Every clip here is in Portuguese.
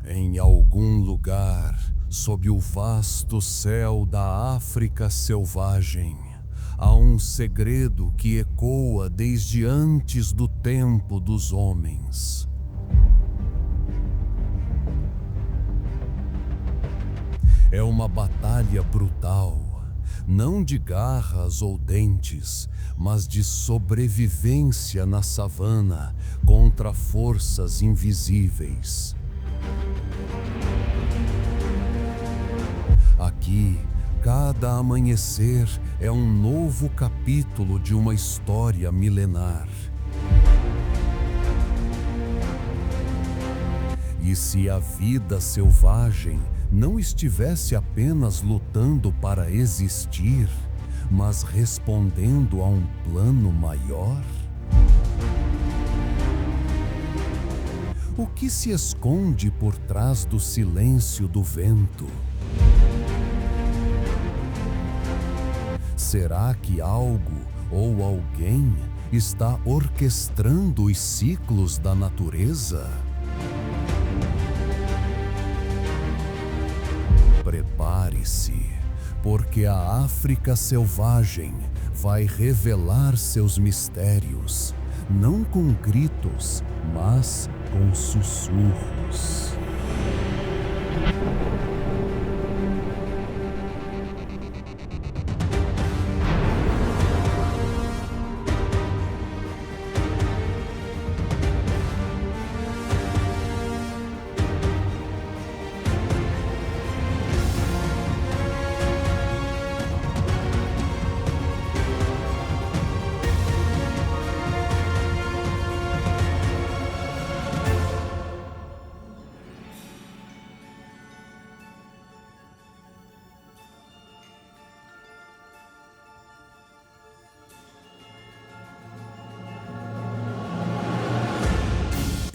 Em algum lugar, sob o vasto céu da África selvagem, há um segredo que ecoa desde antes do tempo dos homens. É uma batalha brutal, não de garras ou dentes, mas de sobrevivência na savana contra forças invisíveis. Aqui, cada amanhecer é um novo capítulo de uma história milenar. E se a vida selvagem não estivesse apenas lutando para existir, mas respondendo a um plano maior? O que se esconde por trás do silêncio do vento? Será que algo ou alguém está orquestrando os ciclos da natureza? Prepare-se, porque a África selvagem vai revelar seus mistérios, não com gritos, mas com sussurros.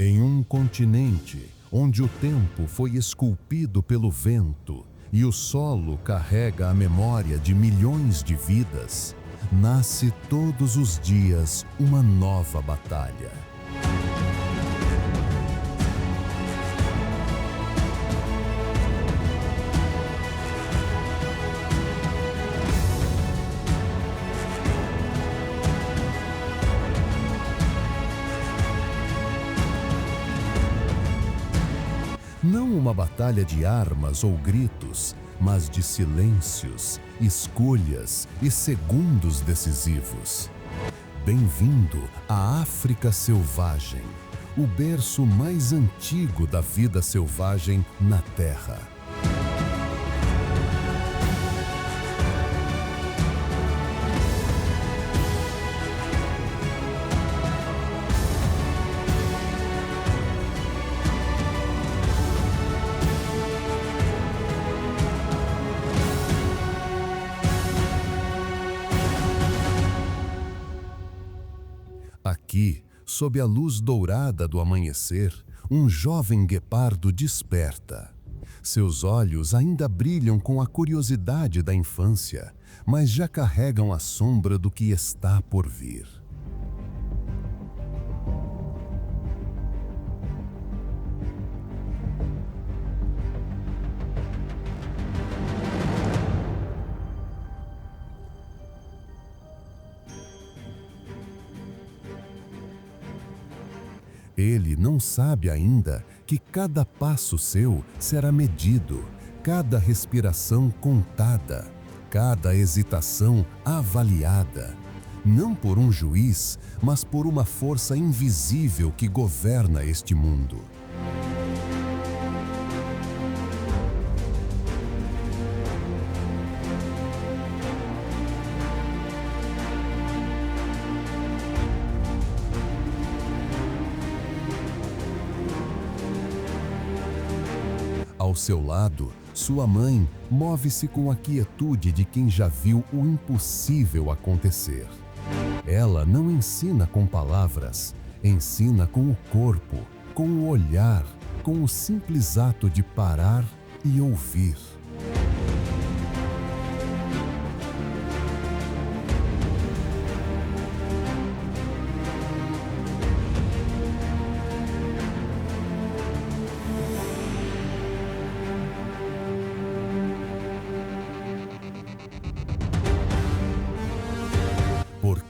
Em um continente onde o tempo foi esculpido pelo vento e o solo carrega a memória de milhões de vidas, nasce todos os dias uma nova batalha. Não uma batalha de armas ou gritos, mas de silêncios, escolhas e segundos decisivos. Bem-vindo à África Selvagem, o berço mais antigo da vida selvagem na Terra. Aqui, sob a luz dourada do amanhecer, um jovem guepardo desperta. Seus olhos ainda brilham com a curiosidade da infância, mas já carregam a sombra do que está por vir. Ele não sabe ainda que cada passo seu será medido, cada respiração contada, cada hesitação avaliada, não por um juiz, mas por uma força invisível que governa este mundo. Ao seu lado, sua mãe move-se com a quietude de quem já viu o impossível acontecer. Ela não ensina com palavras, ensina com o corpo, com o olhar, com o simples ato de parar e ouvir.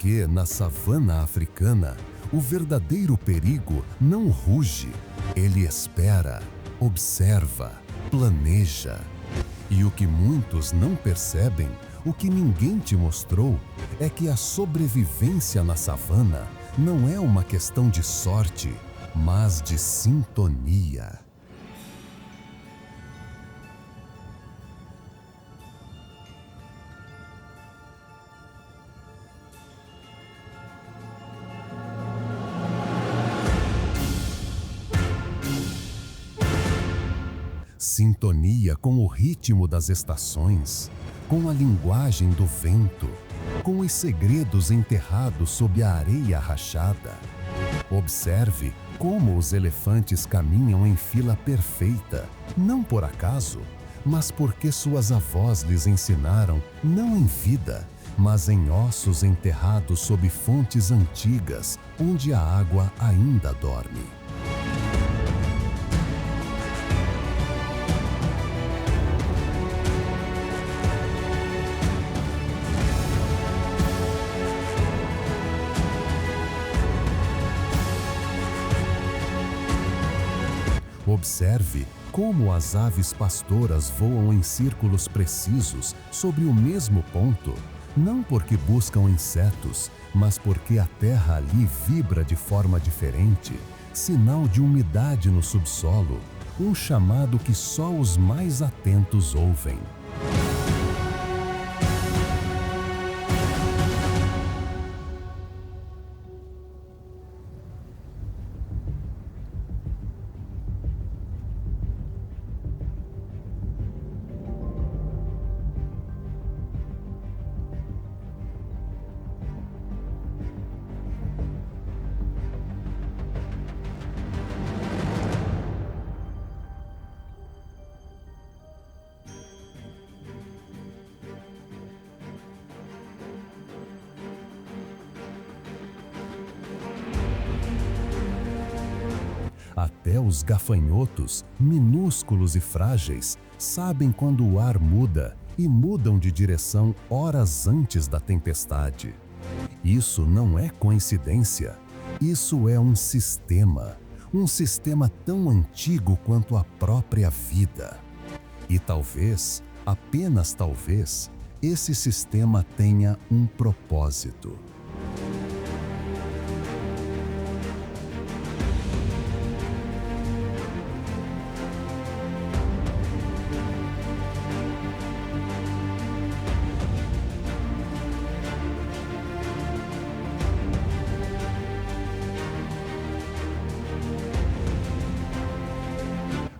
porque na savana africana, o verdadeiro perigo não ruge, ele espera, observa, planeja. E o que muitos não percebem, o que ninguém te mostrou, é que a sobrevivência na savana não é uma questão de sorte, mas de sintonia. Sintonia com o ritmo das estações, com a linguagem do vento, com os segredos enterrados sob a areia rachada. Observe como os elefantes caminham em fila perfeita, não por acaso, mas porque suas avós lhes ensinaram, não em vida, mas em ossos enterrados sob fontes antigas, onde a água ainda dorme. Observe como as aves pastoras voam em círculos precisos sobre o mesmo ponto, não porque buscam insetos, mas porque a terra ali vibra de forma diferente, sinal de umidade no subsolo, um chamado que só os mais atentos ouvem. Até os gafanhotos, minúsculos e frágeis, sabem quando o ar muda e mudam de direção horas antes da tempestade. Isso não é coincidência, isso é um sistema tão antigo quanto a própria vida. E talvez, apenas talvez, esse sistema tenha um propósito.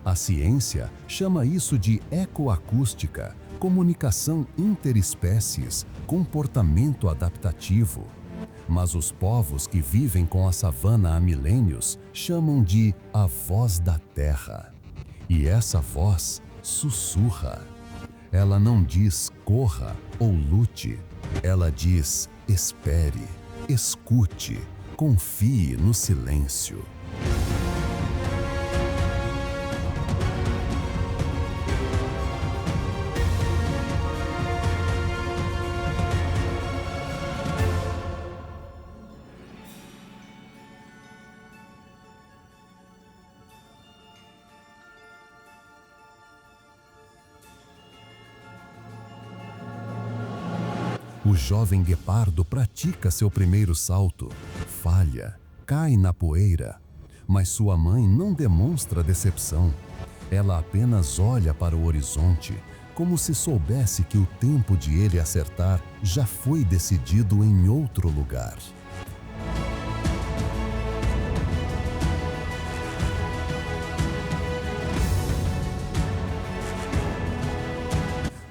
A ciência chama isso de ecoacústica, comunicação interespécies, comportamento adaptativo. Mas os povos que vivem com a savana há milênios chamam de a voz da terra. E essa voz sussurra. Ela não diz corra ou lute, ela diz espere, escute, confie no silêncio. O jovem guepardo pratica seu primeiro salto, falha, cai na poeira, mas sua mãe não demonstra decepção. Ela apenas olha para o horizonte, como se soubesse que o tempo de ele acertar já foi decidido em outro lugar.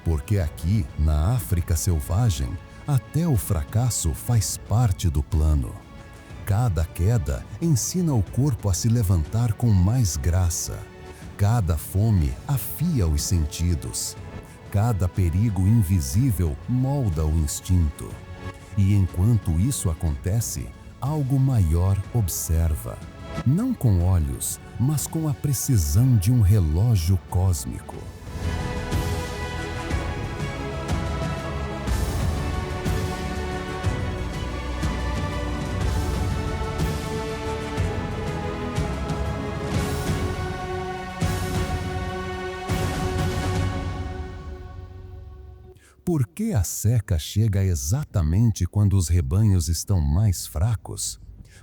Porque aqui, na África selvagem, até o fracasso faz parte do plano. Cada queda ensina o corpo a se levantar com mais graça. Cada fome afia os sentidos. Cada perigo invisível molda o instinto. E enquanto isso acontece, algo maior observa. Não com olhos, mas com a precisão de um relógio cósmico. Por que a seca chega exatamente quando os rebanhos estão mais fracos?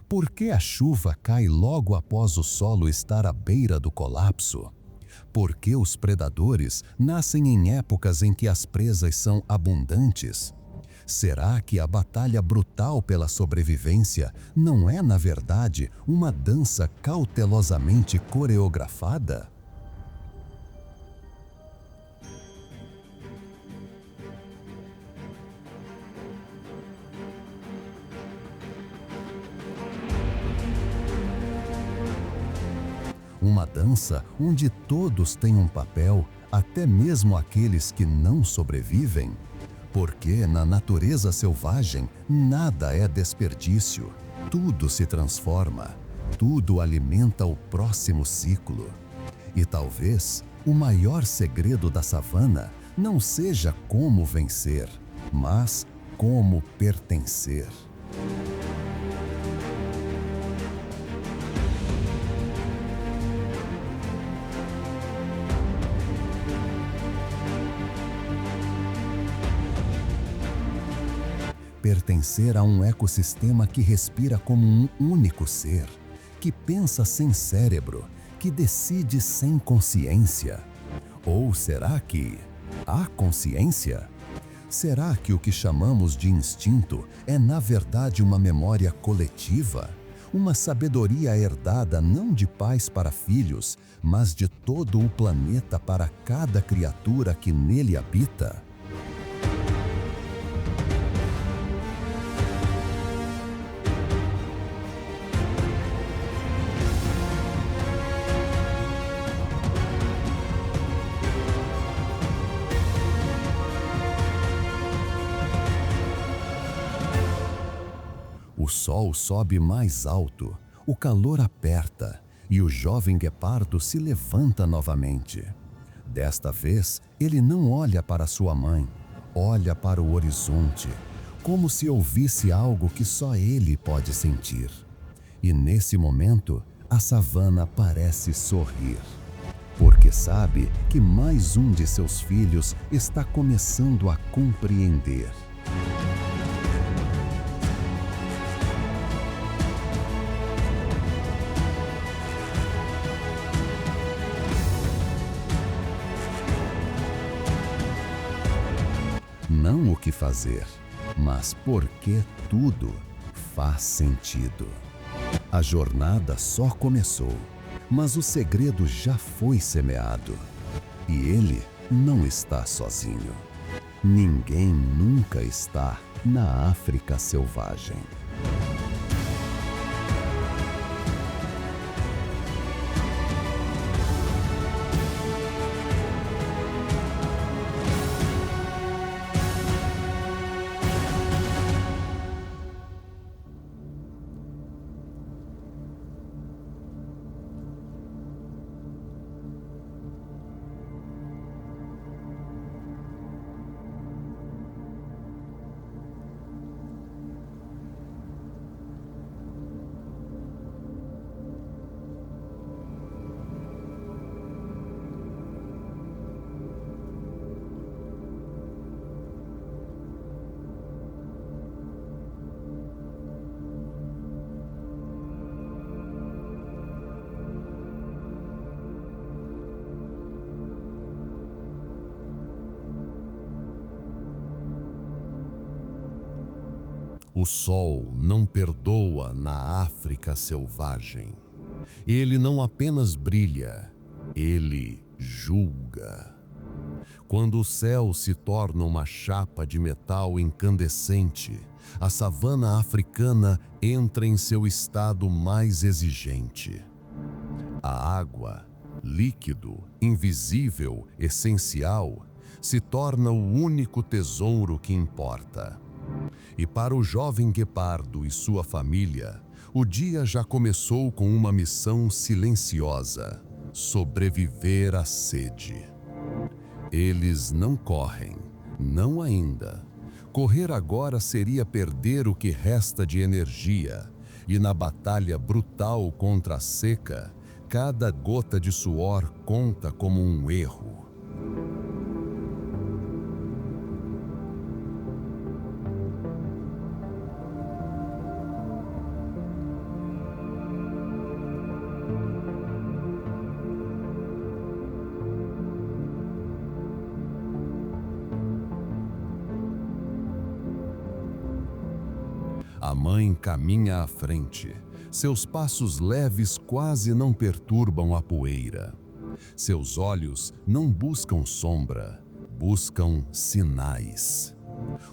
Por que a chuva cai logo após o solo estar à beira do colapso? Por que os predadores nascem em épocas em que as presas são abundantes? Será que a batalha brutal pela sobrevivência não é, na verdade, uma dança cautelosamente coreografada? Uma dança onde todos têm um papel, até mesmo aqueles que não sobrevivem? Porque na natureza selvagem nada é desperdício, tudo se transforma, tudo alimenta o próximo ciclo. E talvez o maior segredo da savana não seja como vencer, mas como pertencer. Pertencer a um ecossistema que respira como um único ser, que pensa sem cérebro, que decide sem consciência. Ou será que há consciência? Será que o que chamamos de instinto é na verdade uma memória coletiva? Uma sabedoria herdada não de pais para filhos, mas de todo o planeta para cada criatura que nele habita? O sol sobe mais alto, o calor aperta e o jovem guepardo se levanta novamente. Desta vez, ele não olha para sua mãe, olha para o horizonte, como se ouvisse algo que só ele pode sentir. E nesse momento, a savana parece sorrir, porque sabe que mais um de seus filhos está começando a compreender. Não o que fazer, mas porque tudo faz sentido. A jornada só começou, mas o segredo já foi semeado. E ele não está sozinho. Ninguém nunca está na África selvagem. O sol não perdoa na África selvagem. Ele não apenas brilha, ele julga. Quando o céu se torna uma chapa de metal incandescente, a savana africana entra em seu estado mais exigente. A água, líquido, invisível, essencial, se torna o único tesouro que importa. E para o jovem guepardo e sua família, o dia já começou com uma missão silenciosa: sobreviver à sede. Eles não correm, não ainda. Correr agora seria perder o que resta de energia, e na batalha brutal contra a seca, cada gota de suor conta como um erro. mãe caminha à frente. Seus passos leves quase não perturbam a poeira. Seus olhos não buscam sombra, buscam sinais.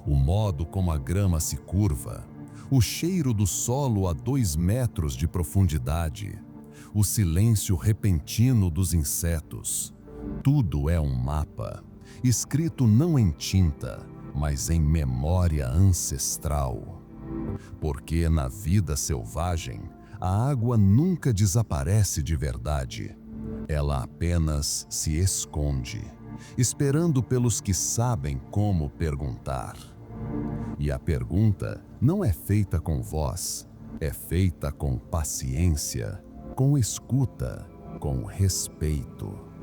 O modo como a grama se curva, o cheiro do solo a 2 metros de profundidade, o silêncio repentino dos insetos. Tudo é um mapa, escrito não em tinta, mas em memória ancestral. Porque na vida selvagem, a água nunca desaparece de verdade. Ela apenas se esconde, esperando pelos que sabem como perguntar. E a pergunta não é feita com voz, é feita com paciência, com escuta, com respeito.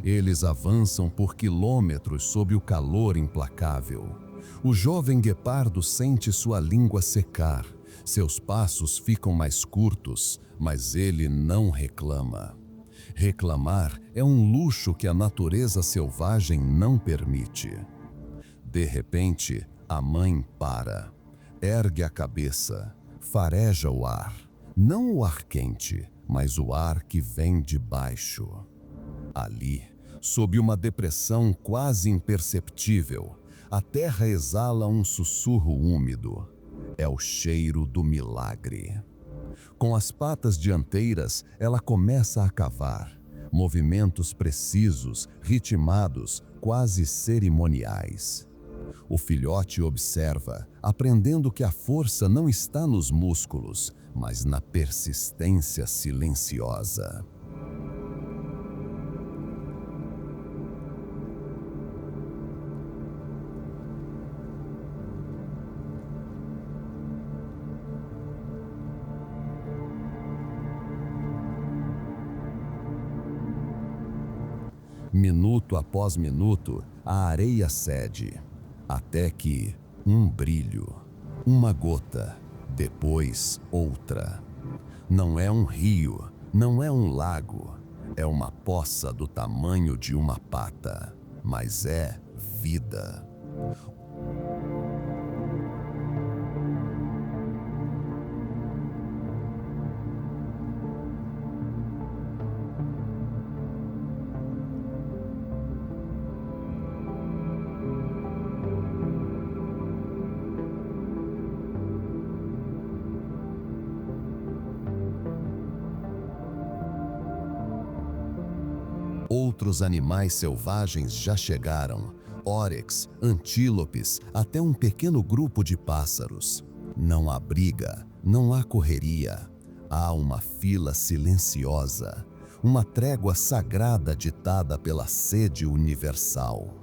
Eles avançam por quilômetros sob o calor implacável. O jovem guepardo sente sua língua secar. Seus passos ficam mais curtos, mas ele não reclama. Reclamar é um luxo que a natureza selvagem não permite. De repente, a mãe para. Ergue a cabeça, fareja o ar. Não o ar quente, mas o ar que vem de baixo. Ali, sob uma depressão quase imperceptível, a terra exala um sussurro úmido. É o cheiro do milagre. Com as patas dianteiras, ela começa a cavar. Movimentos precisos, ritmados, quase cerimoniais. O filhote observa, aprendendo que a força não está nos músculos, mas na persistência silenciosa. Minuto após minuto, a areia cede, até que um brilho, uma gota, depois outra. Não é um rio, não é um lago, é uma poça do tamanho de uma pata, mas é vida. Outros animais selvagens já chegaram, órex, antílopes, até um pequeno grupo de pássaros. Não há briga, não há correria. Há uma fila silenciosa, uma trégua sagrada ditada pela sede universal.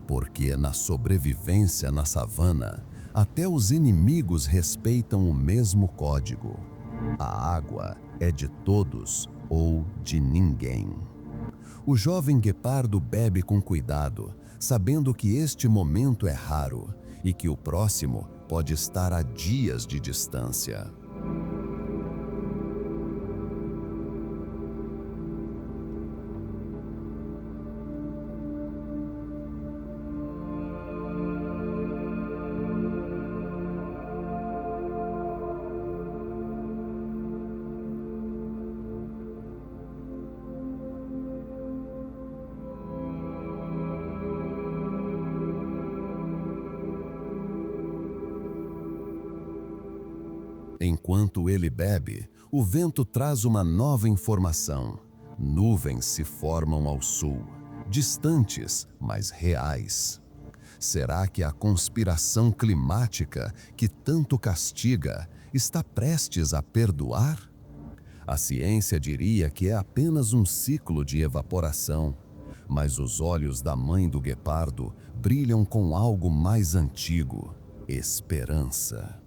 Porque na sobrevivência na savana, até os inimigos respeitam o mesmo código. A água é de todos ou de ninguém. O jovem guepardo bebe com cuidado, sabendo que este momento é raro e que o próximo pode estar a dias de distância. Enquanto ele bebe, o vento traz uma nova informação. Nuvens se formam ao sul, distantes, mas reais. Será que a conspiração climática, que tanto castiga, está prestes a perdoar? A ciência diria que é apenas um ciclo de evaporação, mas os olhos da mãe do guepardo brilham com algo mais antigo: esperança.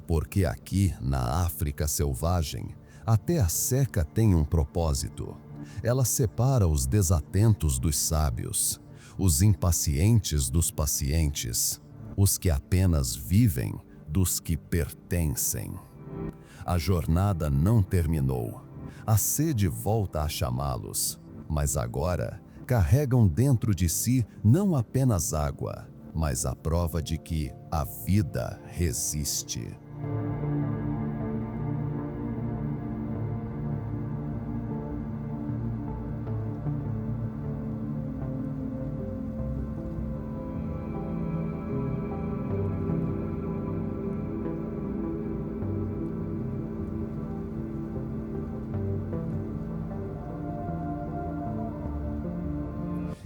Porque aqui, na África selvagem, até a seca tem um propósito. Ela separa os desatentos dos sábios, os impacientes dos pacientes, os que apenas vivem dos que pertencem. A jornada não terminou. A sede volta a chamá-los, mas agora carregam dentro de si não apenas água, mas a prova de que a vida resiste.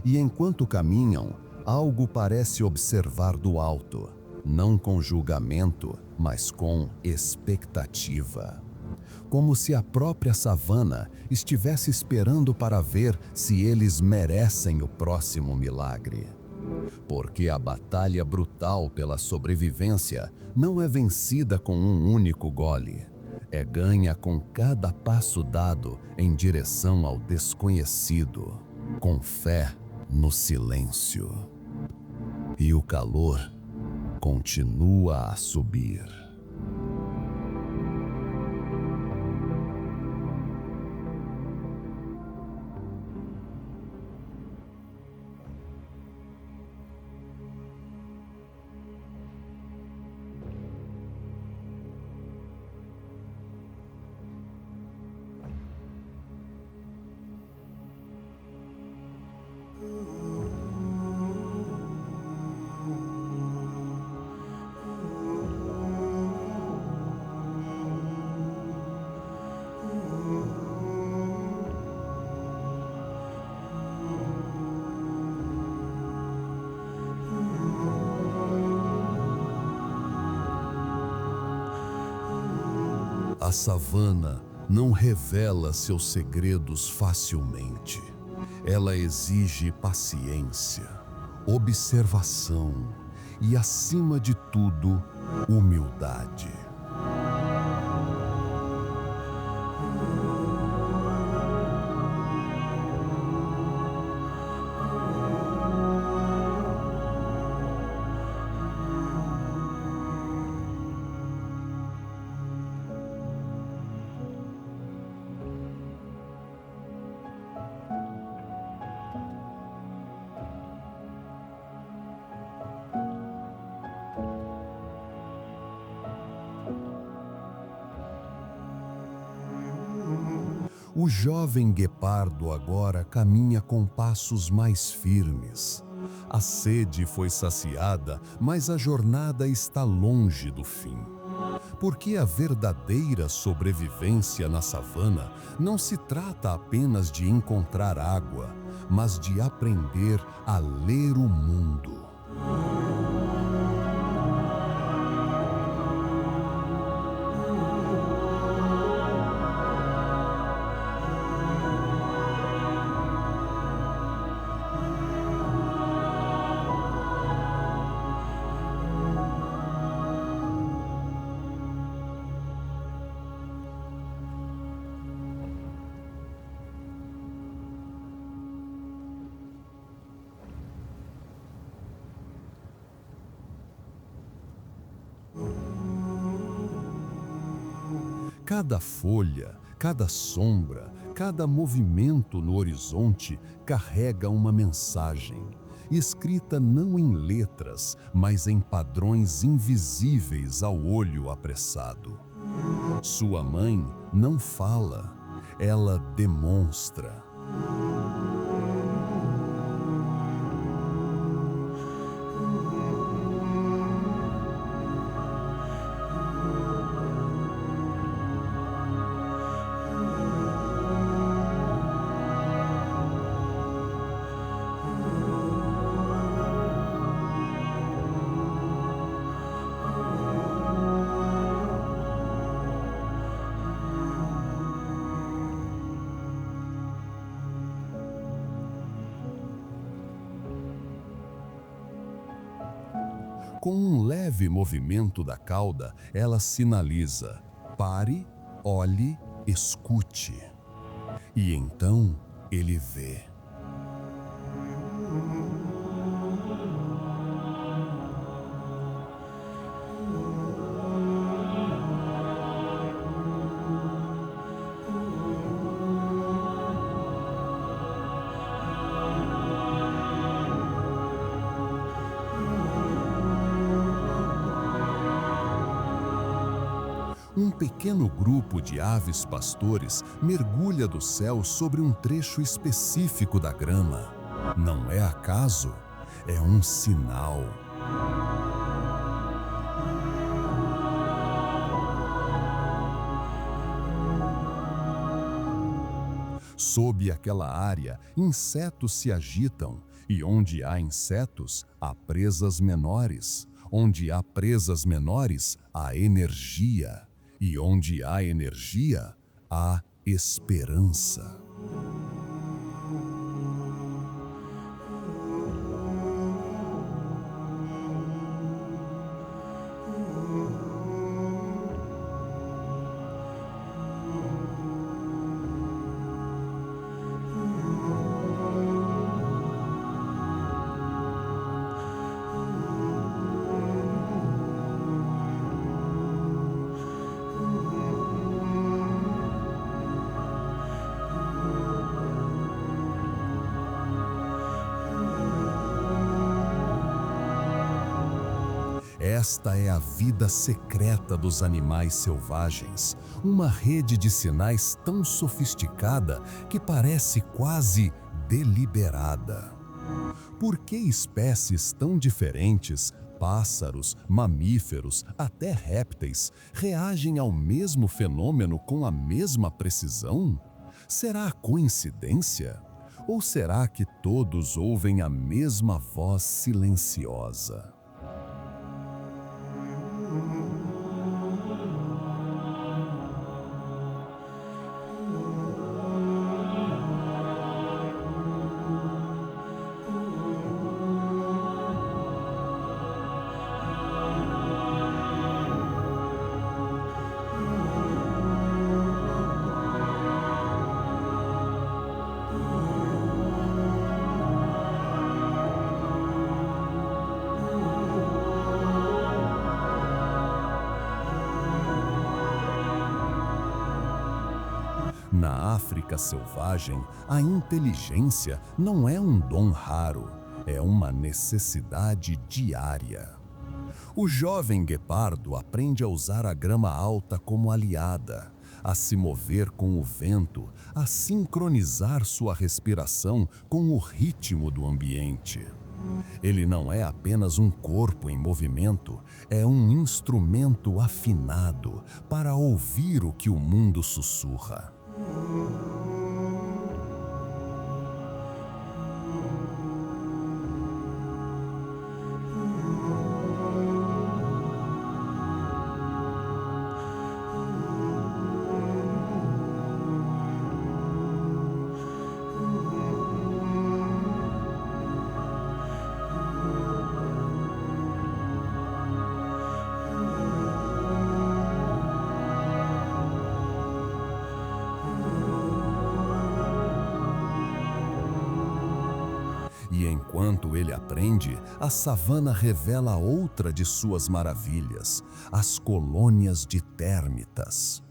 E enquanto caminham, algo parece observar do alto, não com julgamento, mas com expectativa. Como se a própria savana estivesse esperando para ver se eles merecem o próximo milagre. Porque a batalha brutal pela sobrevivência não é vencida com um único gole. É ganha com cada passo dado em direção ao desconhecido, com fé no silêncio. E o calor continua a subir. A savana não revela seus segredos facilmente. Ela exige paciência, observação e, acima de tudo, humildade. O jovem guepardo agora caminha com passos mais firmes. A sede foi saciada, mas a jornada está longe do fim. Porque a verdadeira sobrevivência na savana não se trata apenas de encontrar água, mas de aprender a ler o mundo. Cada folha, cada sombra, cada movimento no horizonte carrega uma mensagem. escrita não em letras, mas em padrões invisíveis ao olho apressado. Sua mãe não fala, ela demonstra. Com um leve movimento da cauda, ela sinaliza: pare, olhe, escute. E então ele vê. Um pequeno grupo de aves pastores mergulha do céu sobre um trecho específico da grama. Não é acaso, é um sinal. Sob aquela área, insetos se agitam, e onde há insetos, há presas menores. Onde há presas menores, há energia. E onde há energia, há esperança. Esta é a vida secreta dos animais selvagens, uma rede de sinais tão sofisticada que parece quase deliberada. Por que espécies tão diferentes, pássaros, mamíferos, até répteis, reagem ao mesmo fenômeno com a mesma precisão? Será coincidência? Ou será que todos ouvem a mesma voz silenciosa? Na África selvagem, a inteligência não é um dom raro, é uma necessidade diária. O jovem guepardo aprende a usar a grama alta como aliada, a se mover com o vento, a sincronizar sua respiração com o ritmo do ambiente. Ele não é apenas um corpo em movimento, é um instrumento afinado para ouvir o que o mundo sussurra. E enquanto ele aprende, a savana revela outra de suas maravilhas, as colônias de térmitas.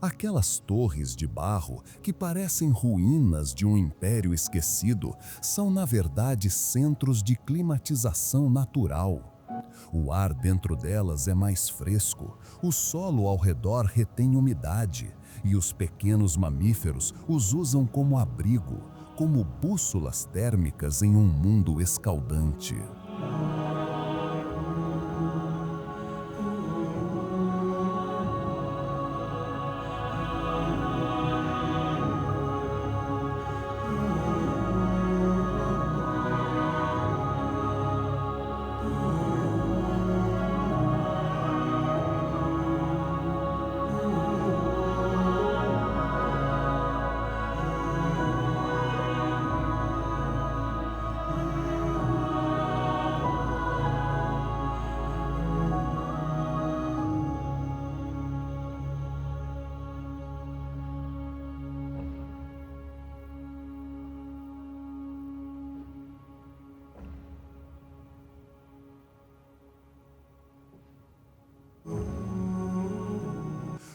Aquelas torres de barro que parecem ruínas de um império esquecido são, na verdade, centros de climatização natural. O ar dentro delas é mais fresco, o solo ao redor retém umidade e os pequenos mamíferos os usam como abrigo, como bússolas térmicas em um mundo escaldante.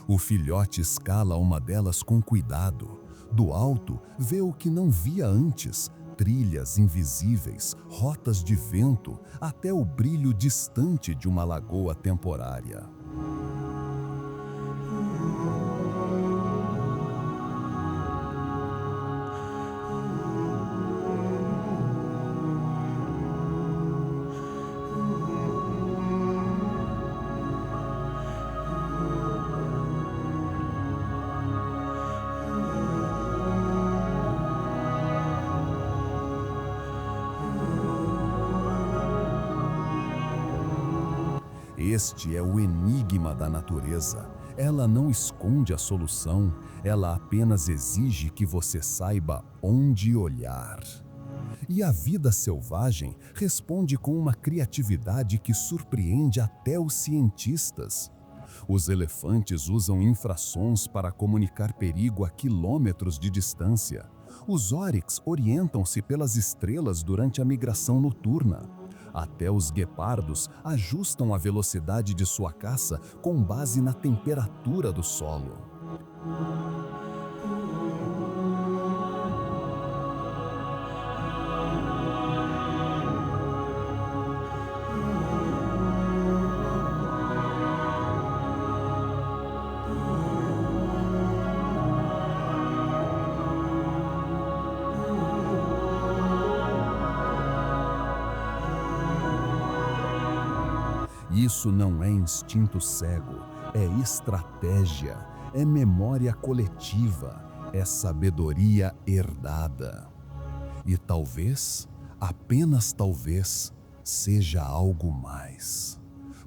O filhote escala uma delas com cuidado. Do alto, vê o que não via antes: trilhas invisíveis, rotas de vento, até o brilho distante de uma lagoa temporária. Este é o enigma da natureza. Ela não esconde a solução, ela apenas exige que você saiba onde olhar. E a vida selvagem responde com uma criatividade que surpreende até os cientistas. Os elefantes usam infrassons para comunicar perigo a quilômetros de distância. Os oryx orientam-se pelas estrelas durante a migração noturna. Até os guepardos ajustam a velocidade de sua caça com base na temperatura do solo. Isso não é instinto cego, é estratégia, é memória coletiva, é sabedoria herdada. E talvez, apenas talvez, seja algo mais.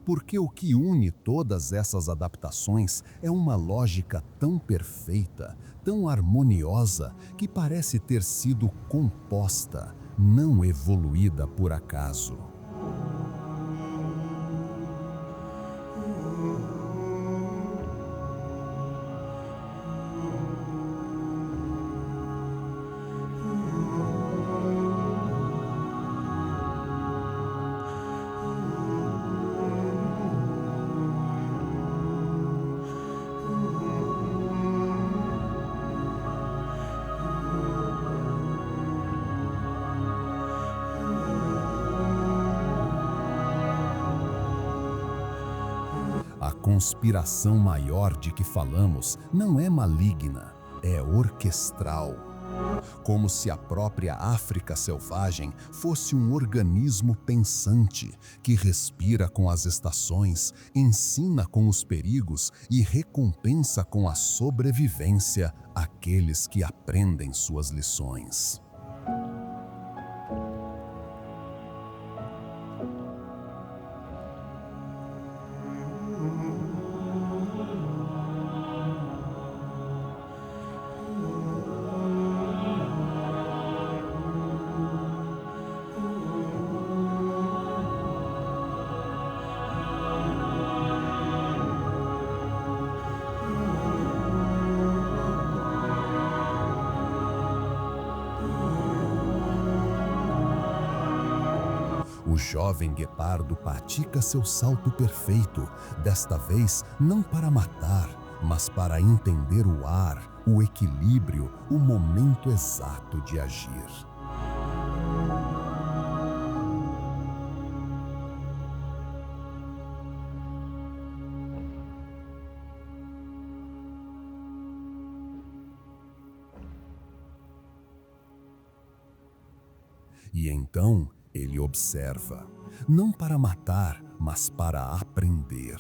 Porque o que une todas essas adaptações é uma lógica tão perfeita, tão harmoniosa, que parece ter sido composta, não evoluída por acaso. A conspiração maior de que falamos não é maligna, é orquestral. Como se a própria África selvagem fosse um organismo pensante que respira com as estações, ensina com os perigos e recompensa com a sobrevivência aqueles que aprendem suas lições. O jovem guepardo pratica seu salto perfeito, desta vez não para matar, mas para entender o ar, o equilíbrio, o momento exato de agir. E então ele observa, não para matar, mas para aprender.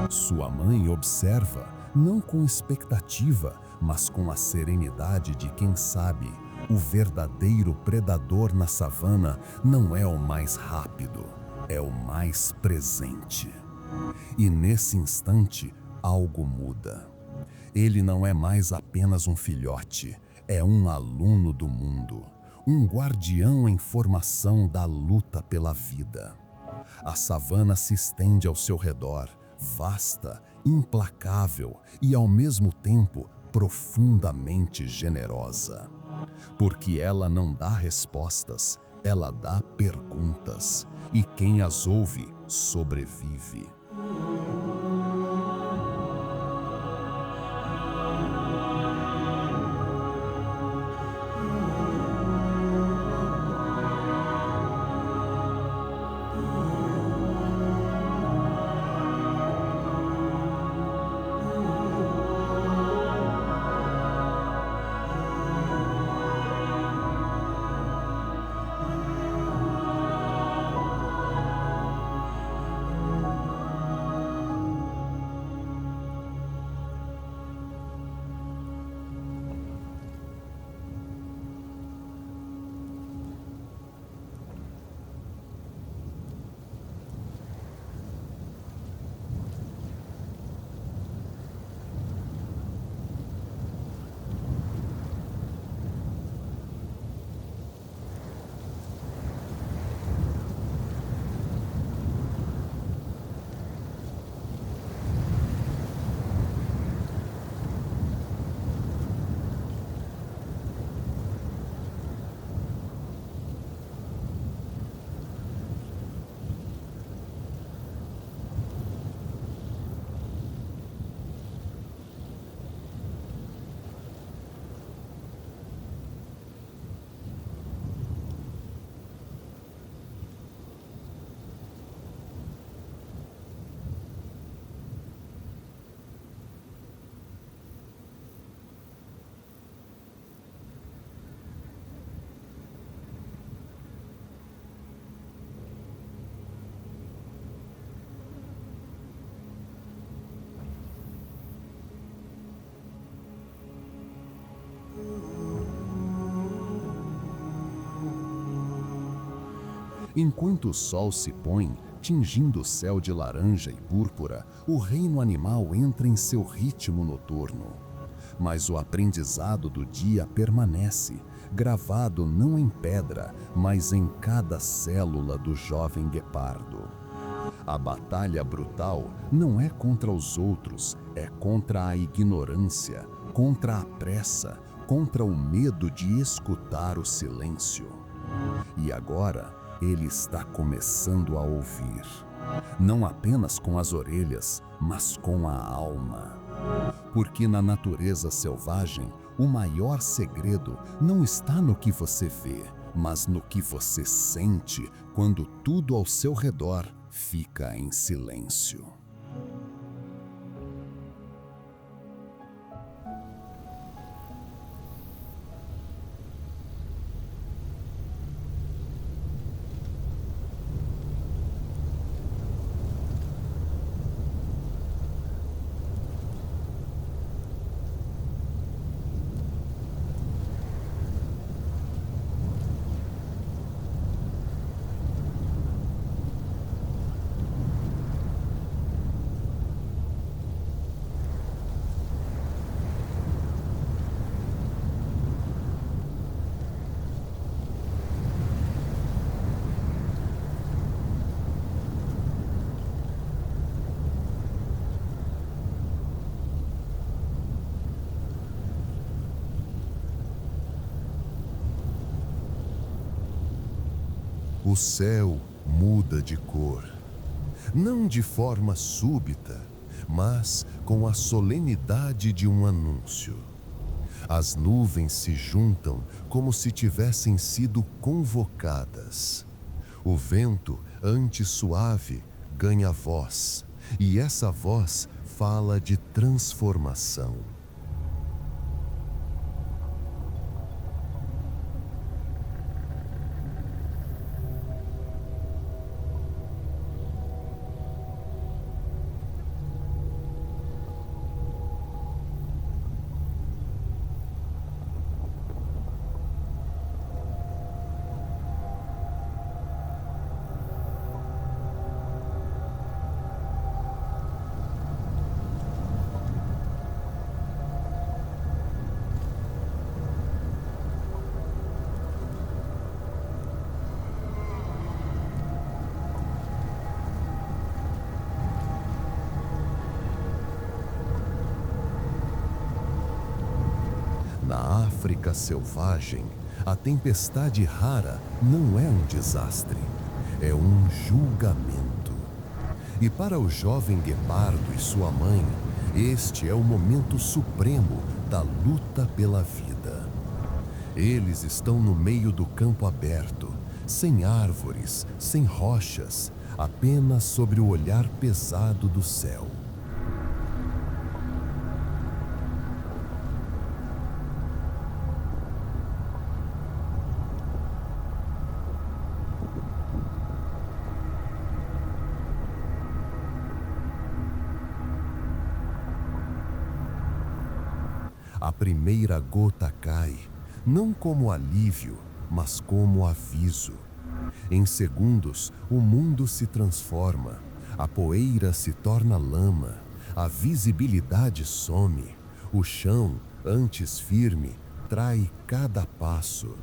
Sua mãe observa, não com expectativa, mas com a serenidade de quem sabe. O verdadeiro predador na savana não é o mais rápido, é o mais presente. E nesse instante, algo muda. Ele não é mais apenas um filhote, é um aluno do mundo, um guardião em formação da luta pela vida. A savana se estende ao seu redor, vasta, implacável e ao mesmo tempo profundamente generosa. Porque ela não dá respostas, ela dá perguntas, e quem as ouve sobrevive. Enquanto o sol se põe, tingindo o céu de laranja e púrpura, o reino animal entra em seu ritmo noturno. Mas o aprendizado do dia permanece, gravado não em pedra, mas em cada célula do jovem guepardo. A batalha brutal não é contra os outros, é contra a ignorância, contra a pressa, contra o medo de escutar o silêncio. E agora, ele está começando a ouvir, não apenas com as orelhas, mas com a alma. Porque na natureza selvagem, o maior segredo não está no que você vê, mas no que você sente quando tudo ao seu redor fica em silêncio. O céu muda de cor, não de forma súbita, mas com a solenidade de um anúncio. As nuvens se juntam como se tivessem sido convocadas. O vento, antes suave, ganha voz, e essa voz fala de transformação. Na África selvagem, a tempestade rara não é um desastre, é um julgamento. E para o jovem guepardo e sua mãe, este é o momento supremo da luta pela vida. Eles estão no meio do campo aberto, sem árvores, sem rochas, apenas sobre o olhar pesado do céu. A primeira gota cai, não como alívio, mas como aviso. Em segundos, o mundo se transforma, a poeira se torna lama, a visibilidade some, o chão, antes firme, trai cada passo.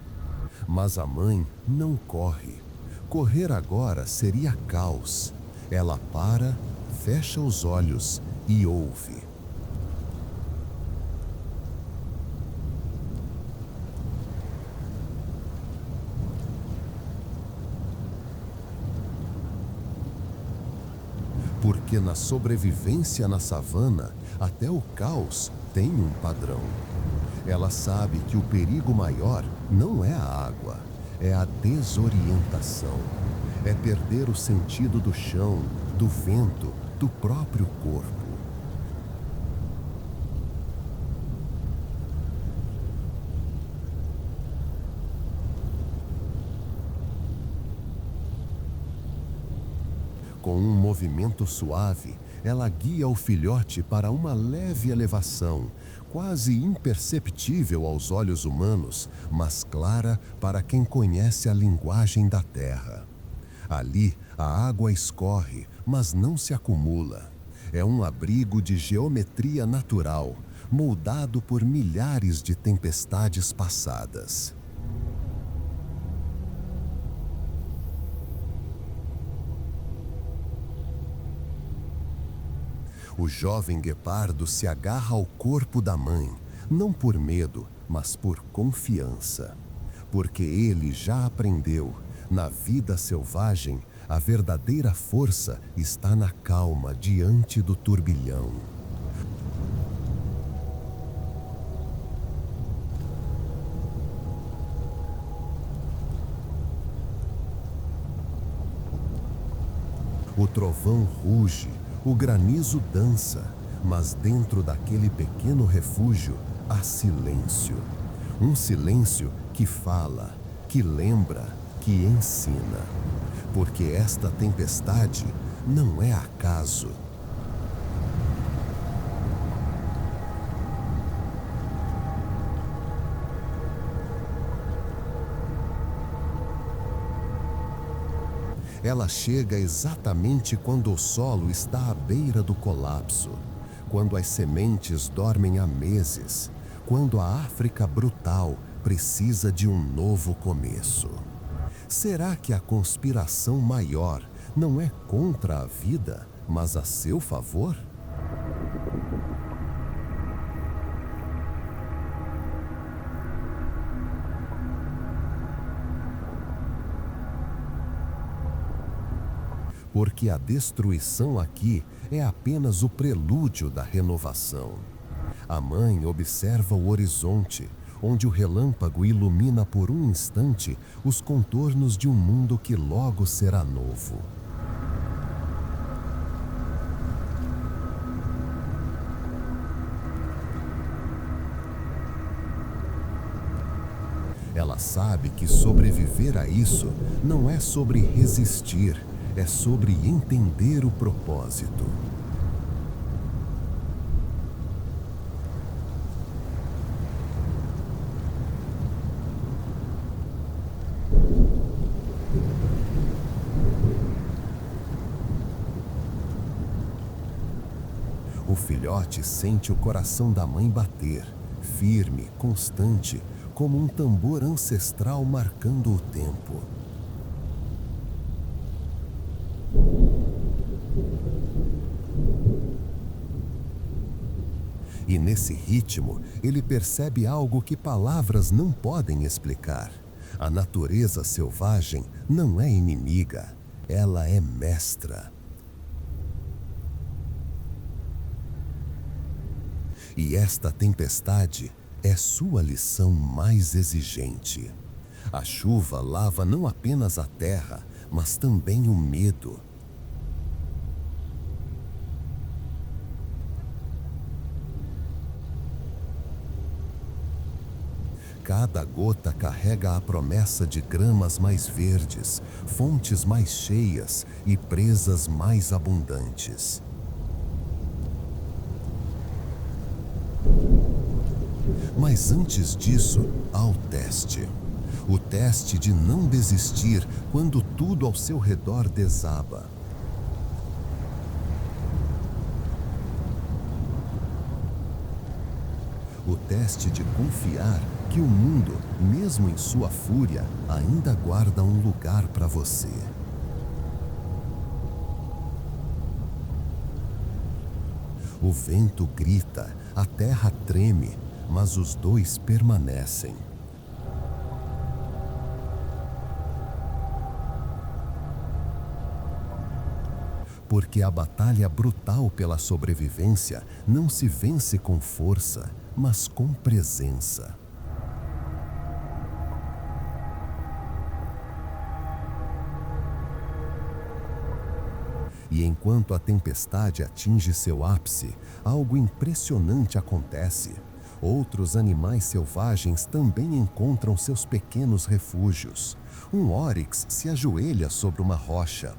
Mas a mãe não corre. Correr agora seria caos. Ela para, fecha os olhos e ouve. Porque na sobrevivência na savana, até o caos tem um padrão. Ela sabe que o perigo maior não é a água, é a desorientação. É perder o sentido do chão, do vento, do próprio corpo. Com um movimento suave, ela guia o filhote para uma leve elevação, quase imperceptível aos olhos humanos, mas clara para quem conhece a linguagem da terra. Ali, a água escorre, mas não se acumula. É um abrigo de geometria natural, moldado por milhares de tempestades passadas. O jovem guepardo se agarra ao corpo da mãe, não por medo, mas por confiança. Porque ele já aprendeu, na vida selvagem, a verdadeira força está na calma diante do turbilhão. O trovão ruge, o granizo dança, mas dentro daquele pequeno refúgio há silêncio. Um silêncio que fala, que lembra, que ensina. Porque esta tempestade não é acaso. Ela chega exatamente quando o solo está à beira do colapso, quando as sementes dormem há meses, quando a África brutal precisa de um novo começo. Será que a conspiração maior não é contra a vida, mas a seu favor? porque a destruição aqui é apenas o prelúdio da renovação. A mãe observa o horizonte, onde o relâmpago ilumina por um instante os contornos de um mundo que logo será novo. Ela sabe que sobreviver a isso não é sobre resistir, é sobre entender o propósito. O filhote sente o coração da mãe bater, firme, constante, como um tambor ancestral marcando o tempo. E nesse ritmo, ele percebe algo que palavras não podem explicar. A natureza selvagem não é inimiga, ela é mestra. E esta tempestade é sua lição mais exigente. A chuva lava não apenas a terra, mas também o medo. Cada gota carrega a promessa de gramas mais verdes, fontes mais cheias e presas mais abundantes. Mas antes disso, há o teste. O teste de não desistir quando tudo ao seu redor desaba. O teste de confiar que o mundo, mesmo em sua fúria, ainda guarda um lugar para você. O vento grita, a terra treme, mas os dois permanecem. Porque a batalha brutal pela sobrevivência não se vence com força, mas com presença. E enquanto a tempestade atinge seu ápice, algo impressionante acontece. Outros animais selvagens também encontram seus pequenos refúgios. Um óryx se ajoelha sobre uma rocha.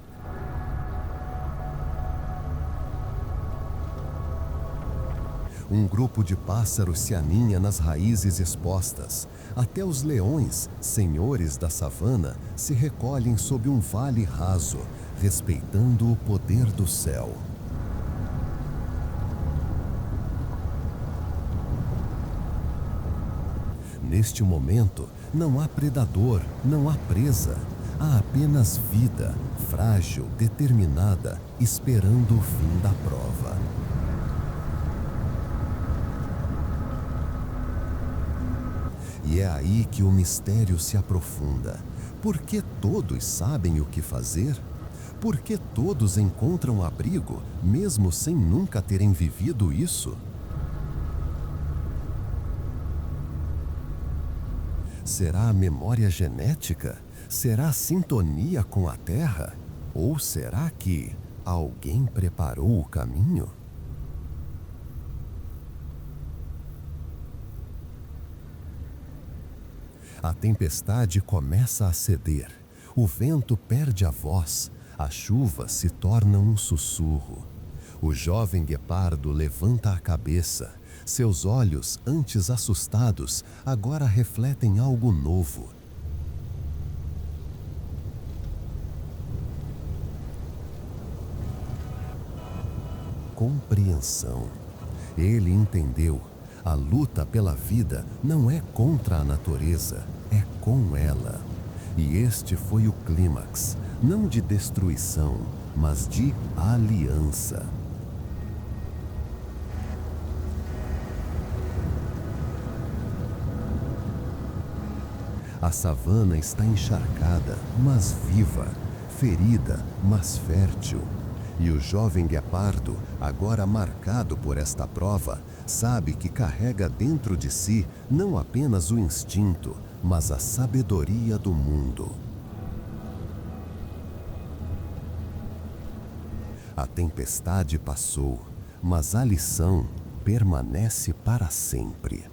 Um grupo de pássaros se aninha nas raízes expostas. Até os leões, senhores da savana, se recolhem sob um vale raso, respeitando o poder do céu. Neste momento, não há predador, não há presa. Há apenas vida, frágil, determinada, esperando o fim da prova. E é aí que o mistério se aprofunda. Por que todos sabem o que fazer? Por que todos encontram abrigo, mesmo sem nunca terem vivido isso? Será a memória genética? Será a sintonia com a terra? Ou será que alguém preparou o caminho? A tempestade começa a ceder. O vento perde a voz. A chuva se torna um sussurro. O jovem guepardo levanta a cabeça. Seus olhos, antes assustados, agora refletem algo novo. Compreensão. Ele entendeu. A luta pela vida não é contra a natureza, é com ela. E este foi o clímax, não de destruição, mas de aliança. A savana está encharcada, mas viva, ferida, mas fértil. E o jovem guepardo, agora marcado por esta prova, sabe que carrega dentro de si não apenas o instinto, mas a sabedoria do mundo. A tempestade passou, mas a lição permanece para sempre.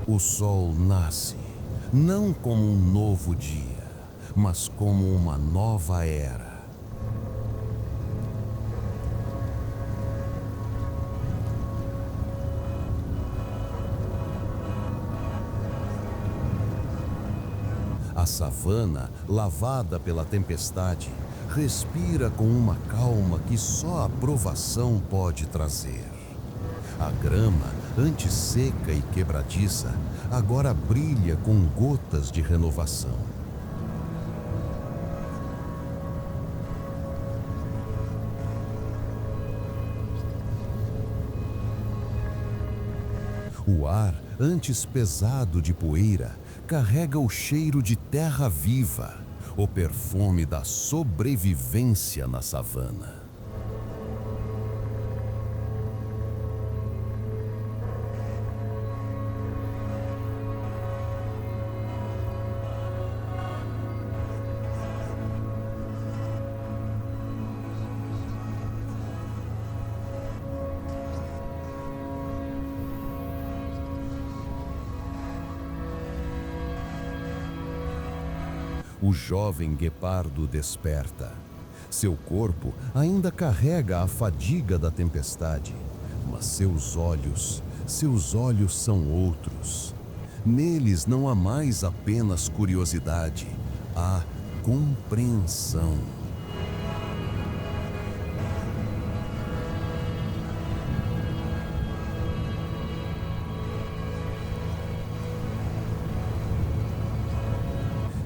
O sol nasce, não como um novo dia, mas como uma nova era. A savana, lavada pela tempestade, respira com uma calma que só a provação pode trazer. A grama, antes seca e quebradiça, agora brilha com gotas de renovação. O ar, antes pesado de poeira, carrega o cheiro de terra viva, o perfume da sobrevivência na savana. O jovem guepardo desperta. Seu corpo ainda carrega a fadiga da tempestade, mas seus olhos são outros. Neles não há mais apenas curiosidade, há compreensão.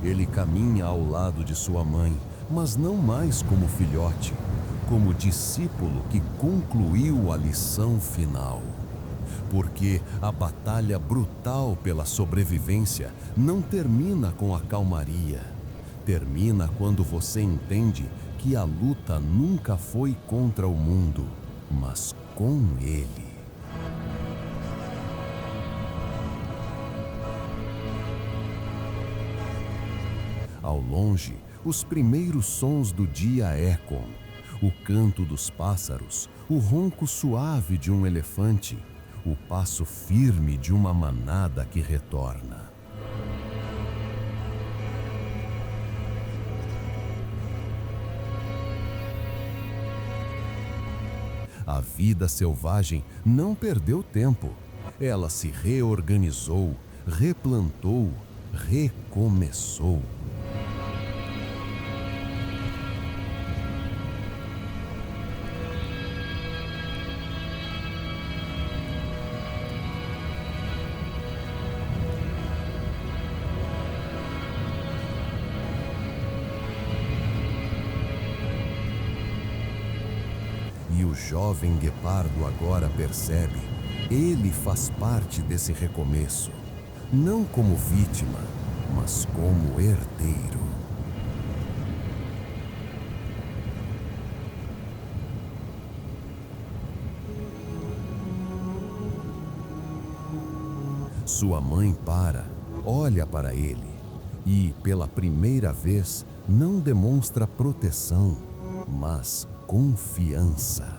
Ele caminha ao lado de sua mãe, mas não mais como filhote, como discípulo que concluiu a lição final. Porque a batalha brutal pela sobrevivência não termina com a calmaria. Termina quando você entende que a luta nunca foi contra o mundo, mas com ele. Ao longe, os primeiros sons do dia ecoam. O canto dos pássaros, o ronco suave de um elefante, o passo firme de uma manada que retorna. A vida selvagem não perdeu tempo. Ela se reorganizou, replantou, recomeçou. E o jovem guepardo agora percebe, ele faz parte desse recomeço, não como vítima, mas como herdeiro. Sua mãe olha para ele e, pela primeira vez, não demonstra proteção, mas confiança.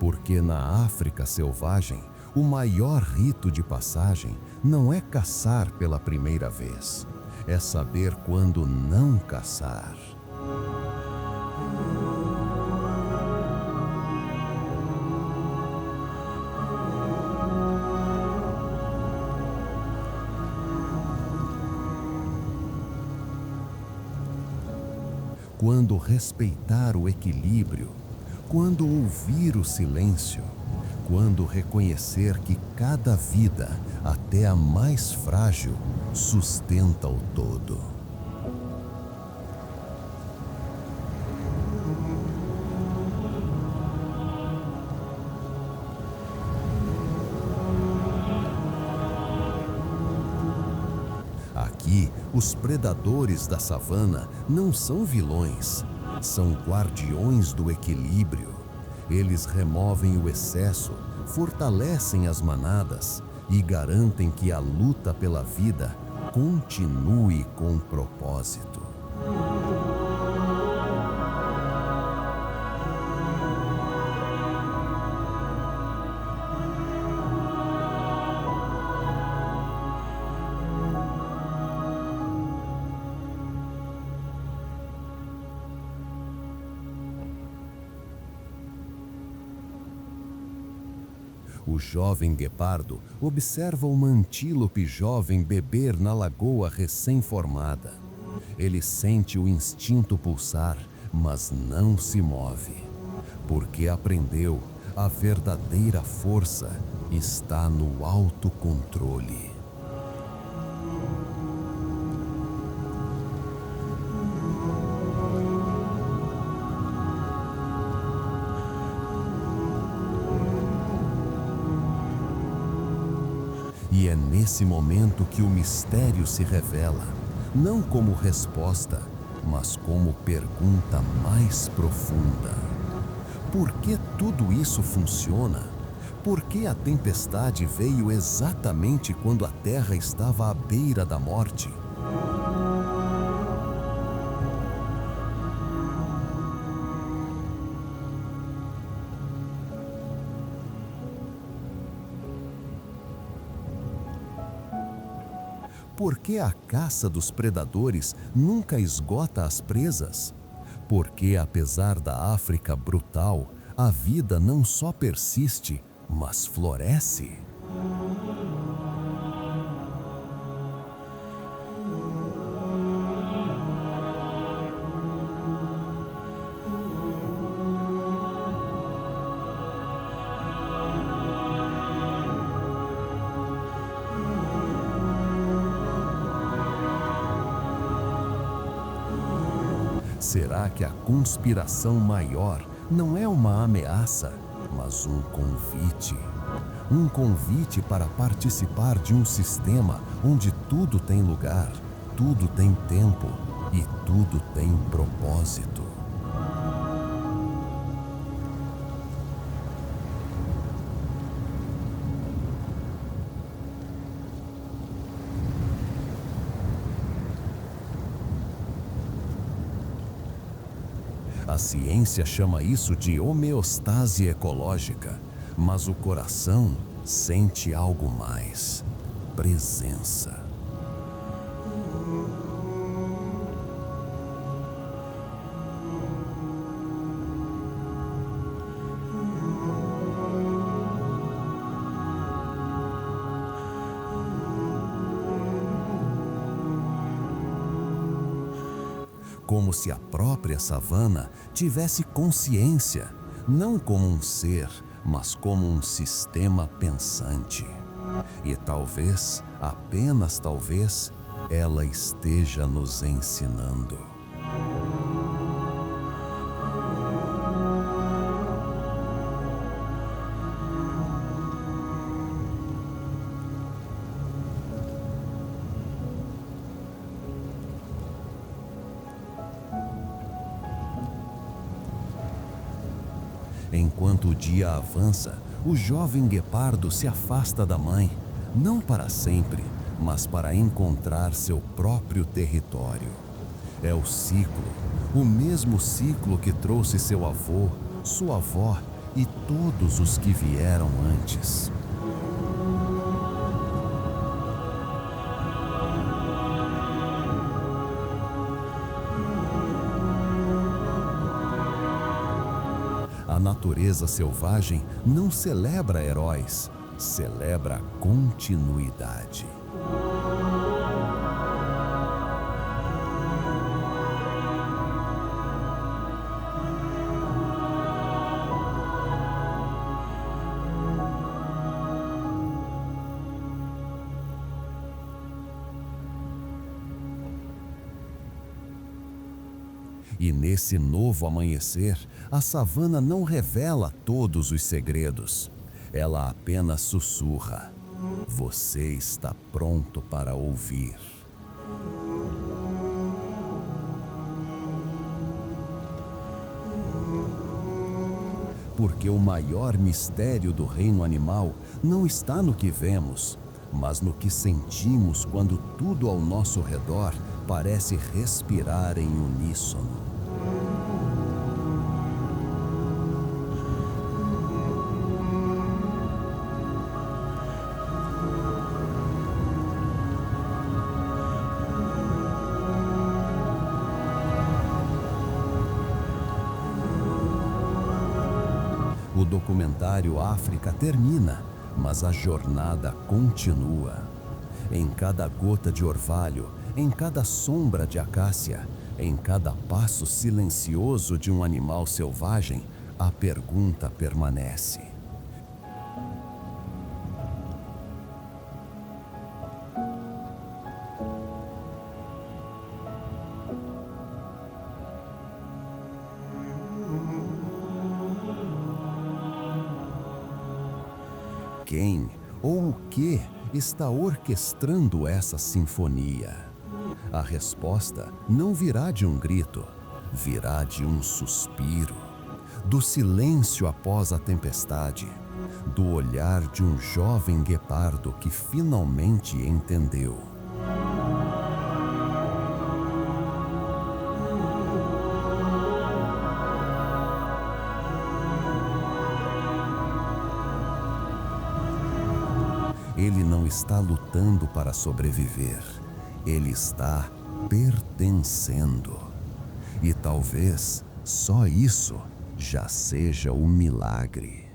Porque na África selvagem, o maior rito de passagem não é caçar pela primeira vez, é saber quando não caçar. quando respeitar o equilíbrio, quando ouvir o silêncio, quando reconhecer que cada vida, até a mais frágil, sustenta o todo. Aqui, os predadores da savana não são vilões, são guardiões do equilíbrio. Eles removem o excesso, fortalecem as manadas e garantem que a luta pela vida continue com propósito. O jovem guepardo observa uma antílope jovem beber na lagoa recém-formada. Ele sente o instinto pulsar, mas não se move, porque aprendeu: a verdadeira força está no autocontrole. E é nesse momento que o mistério se revela, não como resposta, mas como pergunta mais profunda. Por que tudo isso funciona? Por que a tempestade veio exatamente quando a Terra estava à beira da morte? Por que a caça dos predadores nunca esgota as presas? Por que, apesar da África brutal, a vida não só persiste, mas floresce? Será que a conspiração maior não é uma ameaça, mas um convite? Um convite para participar de um sistema onde tudo tem lugar, tudo tem tempo e tudo tem propósito. A ciência chama isso de homeostase ecológica, mas o coração sente algo mais: presença. Como se a própria savana tivesse consciência, não como um ser, mas como um sistema pensante. E talvez, apenas talvez, ela esteja nos ensinando. Enquanto o dia avança, o jovem guepardo se afasta da mãe, não para sempre, mas para encontrar seu próprio território. É o ciclo, o mesmo ciclo que trouxe seu avô, sua avó e todos os que vieram antes. A natureza selvagem não celebra heróis, celebra a continuidade. E nesse novo amanhecer, a savana não revela todos os segredos. Ela apenas sussurra: você está pronto para ouvir. Porque o maior mistério do reino animal não está no que vemos, mas no que sentimos quando tudo ao nosso redor parece respirar em uníssono. O documentário África termina, mas a jornada continua. Em cada gota de orvalho, em cada sombra de acácia, em cada passo silencioso de um animal selvagem, a pergunta permanece: quem ou o que está orquestrando essa sinfonia? A resposta não virá de um grito, virá de um suspiro, do silêncio após a tempestade, do olhar de um jovem guepardo que finalmente entendeu. Ele não está lutando para sobreviver, ele está pertencendo. E talvez só isso já seja um milagre.